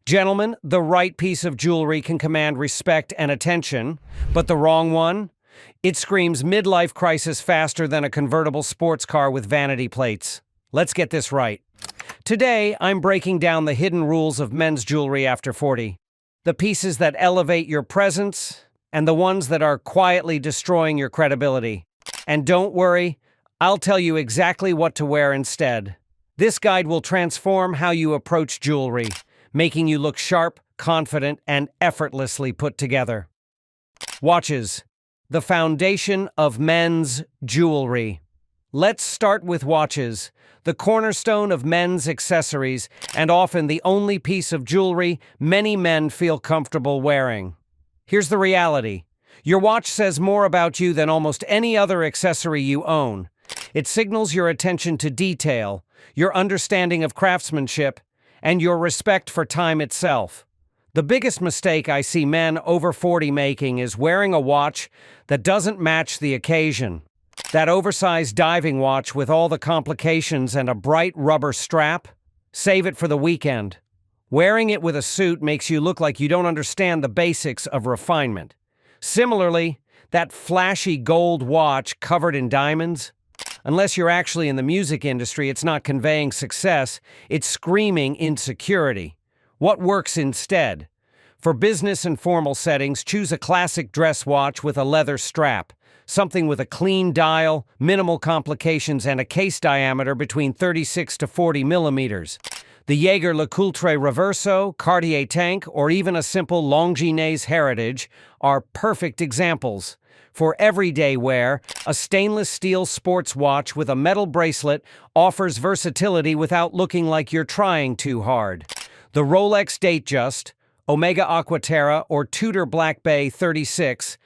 Gentlemen, the right piece of jewelry can command respect and attention, but the wrong one? It screams midlife crisis faster than a convertible sports car with vanity plates. Let's get this right. Today, I'm breaking down the hidden rules of men's jewelry after 40. The pieces that elevate your presence, and the ones that are quietly destroying your credibility. And don't worry, I'll tell you exactly what to wear instead. This guide will transform how you approach jewelry, making you look sharp, confident, and effortlessly put together. Watches, the foundation of men's jewelry. Let's start with watches, the cornerstone of men's accessories, and often the only piece of jewelry many men feel comfortable wearing. Here's the reality. Your watch says more about you than almost any other accessory you own. It signals your attention to detail, your understanding of craftsmanship, and your respect for time itself. The biggest mistake I see men over 40 making is wearing a watch that doesn't match the occasion. That oversized diving watch with all the complications and a bright rubber strap? Save it for the weekend. Wearing it with a suit makes you look like you don't understand the basics of refinement. Similarly, that flashy gold watch covered in diamonds? Unless you're actually in the music industry, it's not conveying success, it's screaming insecurity. What works instead? For business and formal settings, choose a classic dress watch with a leather strap, something with a clean dial, minimal complications, and a case diameter between 36 to 40 millimeters. The Jaeger LeCoultre Reverso, Cartier Tank, or even a simple Longines Heritage are perfect examples. For everyday wear, a stainless steel sports watch with a metal bracelet offers versatility without looking like you're trying too hard. The Rolex Datejust, Omega Aquaterra, or Tudor Black Bay 36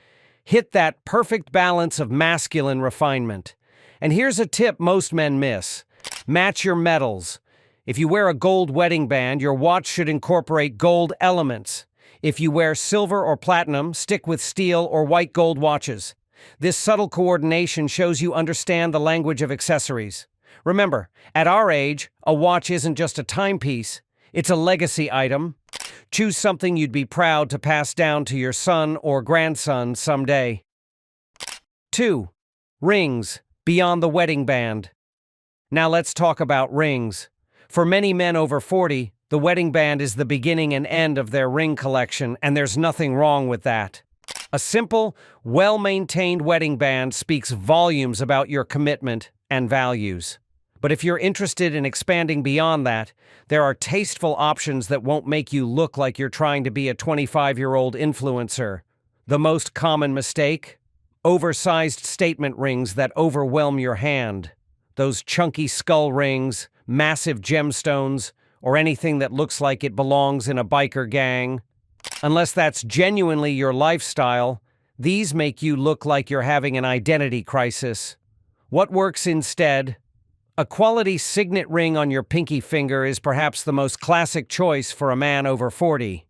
hit that perfect balance of masculine refinement. And here's a tip most men miss. Match your metals. If you wear a gold wedding band, your watch should incorporate gold elements. If you wear silver or platinum, stick with steel or white gold watches. This subtle coordination shows you understand the language of accessories. Remember, at our age, a watch isn't just a timepiece, it's a legacy item. Choose something you'd be proud to pass down to your son or grandson someday. 2. Rings, beyond the wedding band. Now let's talk about rings. For many men over 40, the wedding band is the beginning and end of their ring collection, and there's nothing wrong with that. A simple, well-maintained wedding band speaks volumes about your commitment and values. But if you're interested in expanding beyond that, there are tasteful options that won't make you look like you're trying to be a 25-year-old influencer. The most common mistake? Oversized statement rings that overwhelm your hand. Those chunky skull rings, massive gemstones, or anything that looks like it belongs in a biker gang. Unless that's genuinely your lifestyle, these make you look like you're having an identity crisis. What works instead? A quality signet ring on your pinky finger is perhaps the most classic choice for a man over 40.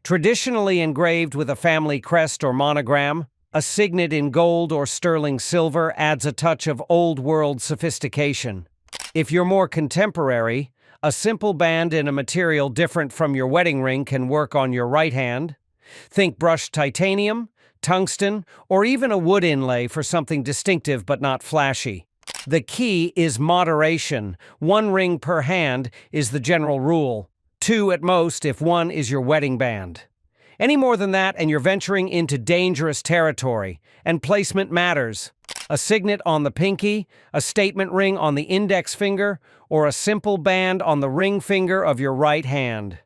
Traditionally engraved with a family crest or monogram, a signet in gold or sterling silver adds a touch of old-world sophistication. If you're more contemporary, a simple band in a material different from your wedding ring can work on your right hand. Think brushed titanium, tungsten, or even a wood inlay for something distinctive but not flashy. The key is moderation. 1 ring per hand is the general rule. 2 at most if one is your wedding band. Any more than that and you're venturing into dangerous territory, and placement matters. A signet on the pinky, a statement ring on the index finger, or a simple band on the ring finger of your right hand.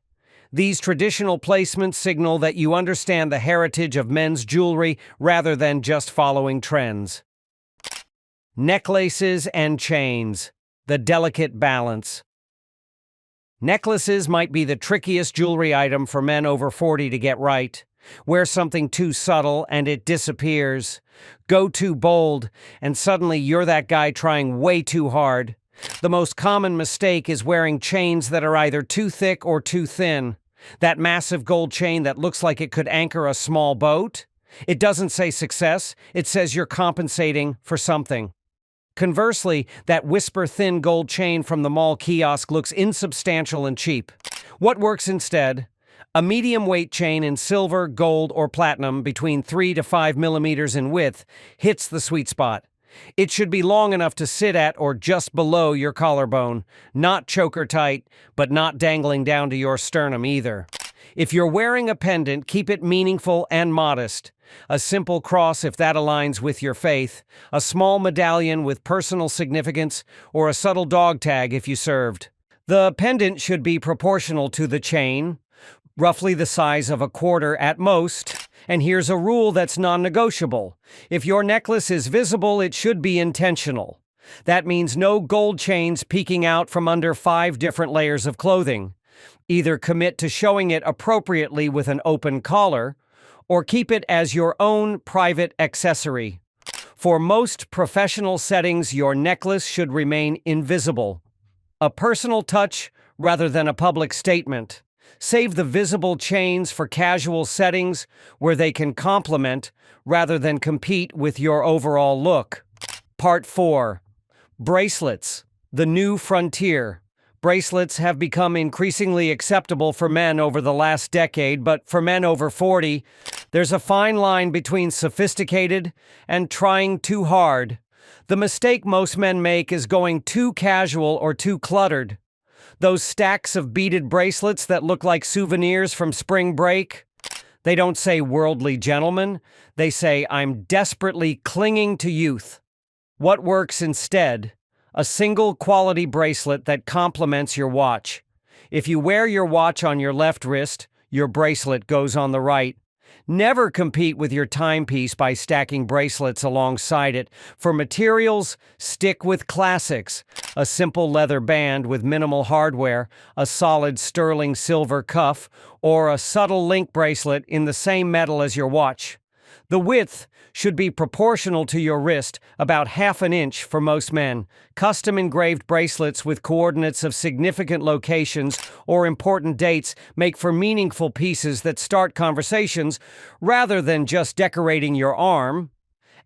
These traditional placements signal that you understand the heritage of men's jewelry rather than just following trends. Necklaces and chains, the delicate balance. Necklaces might be the trickiest jewelry item for men over 40 to get right. Wear something too subtle and it disappears. Go too bold and suddenly you're that guy trying way too hard. The most common mistake is wearing chains that are either too thick or too thin. That massive gold chain that looks like it could anchor a small boat? It doesn't say success, it says you're compensating for something. Conversely, that whisper-thin gold chain from the mall kiosk looks insubstantial and cheap. What works instead? A medium weight chain in silver, gold, or platinum between 3 to 5 millimeters in width hits the sweet spot. It should be long enough to sit at or just below your collarbone, not choker tight, but not dangling down to your sternum either. If you're wearing a pendant, keep it meaningful and modest. A simple cross if that aligns with your faith, a small medallion with personal significance, or a subtle dog tag if you served. The pendant should be proportional to the chain, roughly the size of a quarter at most. And here's a rule that's non-negotiable. If your necklace is visible, it should be intentional. That means no gold chains peeking out from under 5 different layers of clothing. Either commit to showing it appropriately with an open collar, or keep it as your own private accessory. For most professional settings, your necklace should remain invisible. A personal touch rather than a public statement. Save the visible chains for casual settings where they can complement rather than compete with your overall look. Part 4. Bracelets, the new frontier. Bracelets have become increasingly acceptable for men over the last decade, but for men over 40, there's a fine line between sophisticated and trying too hard. The mistake most men make is going too casual or too cluttered. Those stacks of beaded bracelets that look like souvenirs from spring break, they don't say worldly gentleman, they say I'm desperately clinging to youth. What works instead? A single quality bracelet that complements your watch. If you wear your watch on your left wrist, your bracelet goes on the right. Never compete with your timepiece by stacking bracelets alongside it. For materials, stick with classics. A simple leather band with minimal hardware, a solid sterling silver cuff, or a subtle link bracelet in the same metal as your watch. The width should be proportional to your wrist, about ½ an inch for most men. Custom engraved bracelets with coordinates of significant locations or important dates make for meaningful pieces that start conversations rather than just decorating your arm.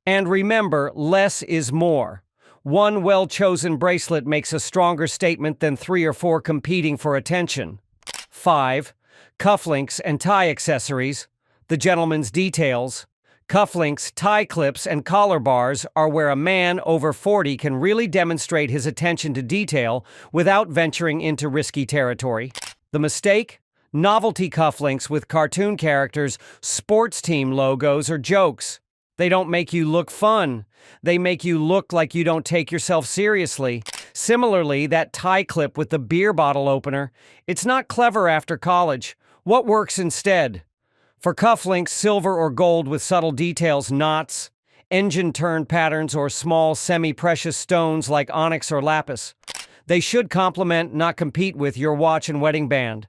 And remember, less is more. One well-chosen bracelet makes a stronger statement than 3 or 4 competing for attention. 5. Cufflinks and tie accessories, the gentleman's details. Cufflinks, tie clips, and collar bars are where a man over 40 can really demonstrate his attention to detail without venturing into risky territory. The mistake? Novelty cufflinks with cartoon characters, sports team logos, or jokes. They don't make you look fun. They make you look like you don't take yourself seriously. Similarly, that tie clip with the beer bottle opener, it's not clever after college. What works instead? For cufflinks, silver or gold with subtle details, knots, engine turn patterns, or small semi-precious stones like onyx or lapis. They should complement, not compete with, your watch and wedding band.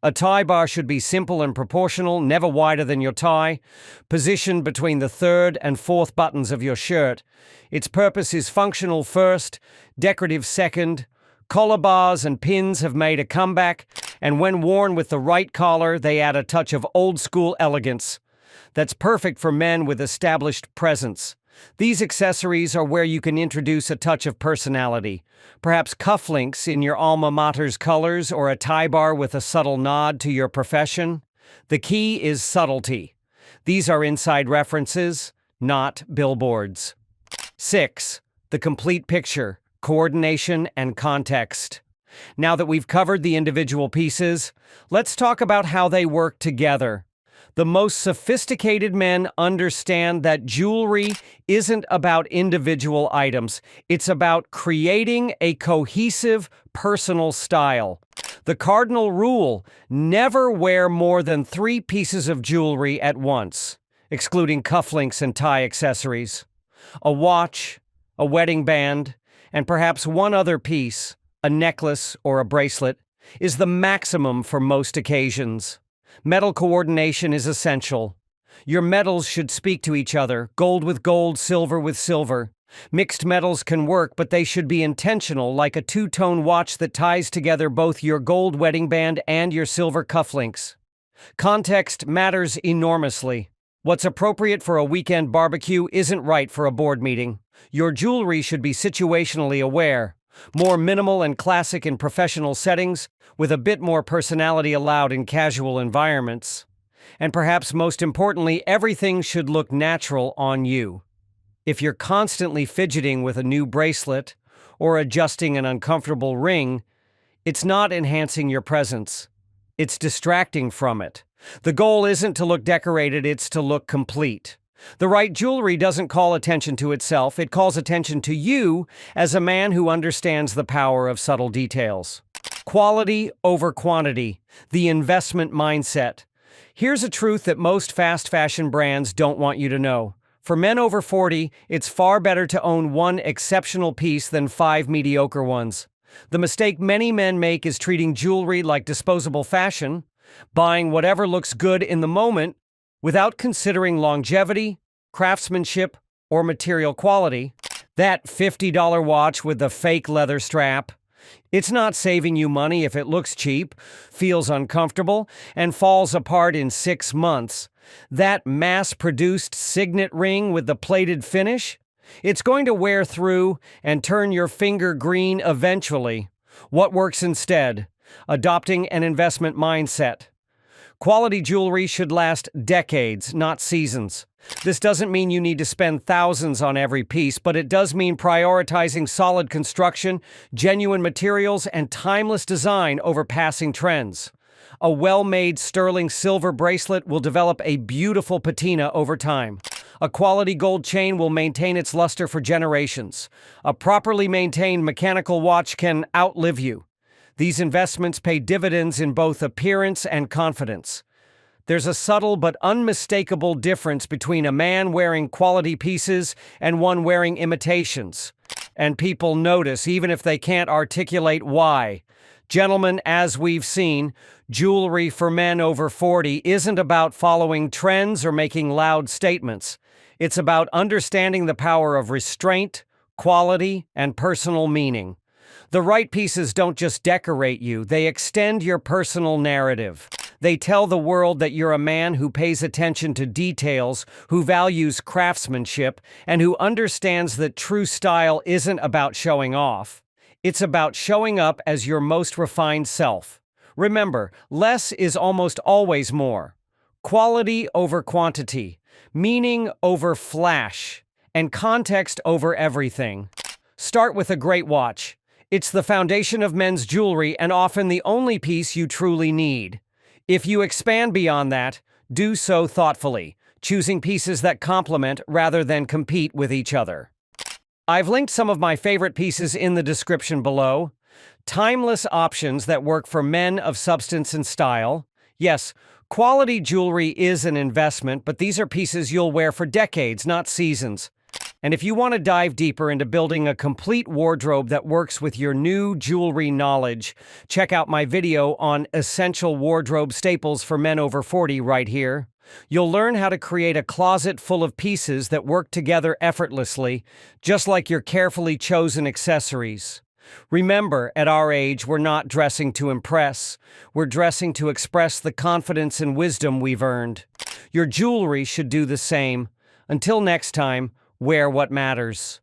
A tie bar should be simple and proportional, never wider than your tie, positioned between the 3rd and 4th buttons of your shirt. Its purpose is functional first, decorative second. Collar bars and pins have made a comeback, and when worn with the right collar, they add a touch of old-school elegance. That's perfect for men with established presence. These accessories are where you can introduce a touch of personality. Perhaps cufflinks in your alma mater's colors or a tie bar with a subtle nod to your profession. The key is subtlety. These are inside references, not billboards. 6. The complete picture. Coordination and context. Now that we've covered the individual pieces, let's talk about how they work together. The most sophisticated men understand that jewelry isn't about individual items. It's about creating a cohesive personal style. The cardinal rule: never wear more than 3 pieces of jewelry at once, excluding cufflinks and tie accessories. A watch, a wedding band, and perhaps one other piece, a necklace or a bracelet, is the maximum for most occasions. Metal coordination is essential. Your metals should speak to each other, gold with gold, silver with silver. Mixed metals can work, but they should be intentional, like a 2-tone watch that ties together both your gold wedding band and your silver cufflinks. Context matters enormously. What's appropriate for a weekend barbecue isn't right for a board meeting. Your jewelry should be situationally aware. more minimal and classic in professional settings, with a bit more personality allowed in casual environments. And perhaps most importantly, everything should look natural on you. If you're constantly fidgeting with a new bracelet or adjusting an uncomfortable ring, it's not enhancing your presence. It's distracting from it. The goal isn't to look decorated, it's to look complete. The right jewelry doesn't call attention to itself, it calls attention to you as a man who understands the power of subtle details. Quality over quantity, the investment mindset. Here's a truth that most fast fashion brands don't want you to know. For men over 40, it's far better to own one exceptional piece than 5 mediocre ones. The mistake many men make is treating jewelry like disposable fashion, buying whatever looks good in the moment without considering longevity, craftsmanship, or material quality. That $50 watch with the fake leather strap, it's not saving you money if it looks cheap, feels uncomfortable, and falls apart in 6 months. That mass-produced signet ring with the plated finish, it's going to wear through and turn your finger green eventually. What works instead? Adopting an investment mindset. Quality jewelry should last decades, not seasons. This doesn't mean you need to spend thousands on every piece, but it does mean prioritizing solid construction, genuine materials, and timeless design over passing trends. A well-made sterling silver bracelet will develop a beautiful patina over time. A quality gold chain will maintain its luster for generations. A properly maintained mechanical watch can outlive you. These investments pay dividends in both appearance and confidence. There's a subtle but unmistakable difference between a man wearing quality pieces and one wearing imitations. And people notice, even if they can't articulate why. Gentlemen, as we've seen, jewelry for men over 40 isn't about following trends or making loud statements. It's about understanding the power of restraint, quality, and personal meaning. The right pieces don't just decorate you, they extend your personal narrative. They tell the world that you're a man who pays attention to details, who values craftsmanship, and who understands that true style isn't about showing off. It's about showing up as your most refined self. Remember, less is almost always more. Quality over quantity, meaning over flash, and context over everything. Start with a great watch. It's the foundation of men's jewelry and often the only piece you truly need. If you expand beyond that, do so thoughtfully, choosing pieces that complement rather than compete with each other. I've linked some of my favorite pieces in the description below. Timeless options that work for men of substance and style. Yes, quality jewelry is an investment, but these are pieces you'll wear for decades, not seasons. And if you want to dive deeper into building a complete wardrobe that works with your new jewelry knowledge, check out my video on essential wardrobe staples for men over 40 right here. You'll learn how to create a closet full of pieces that work together effortlessly, just like your carefully chosen accessories. Remember, at our age, we're not dressing to impress. We're dressing to express the confidence and wisdom we've earned. Your jewelry should do the same. Until next time, wear what matters.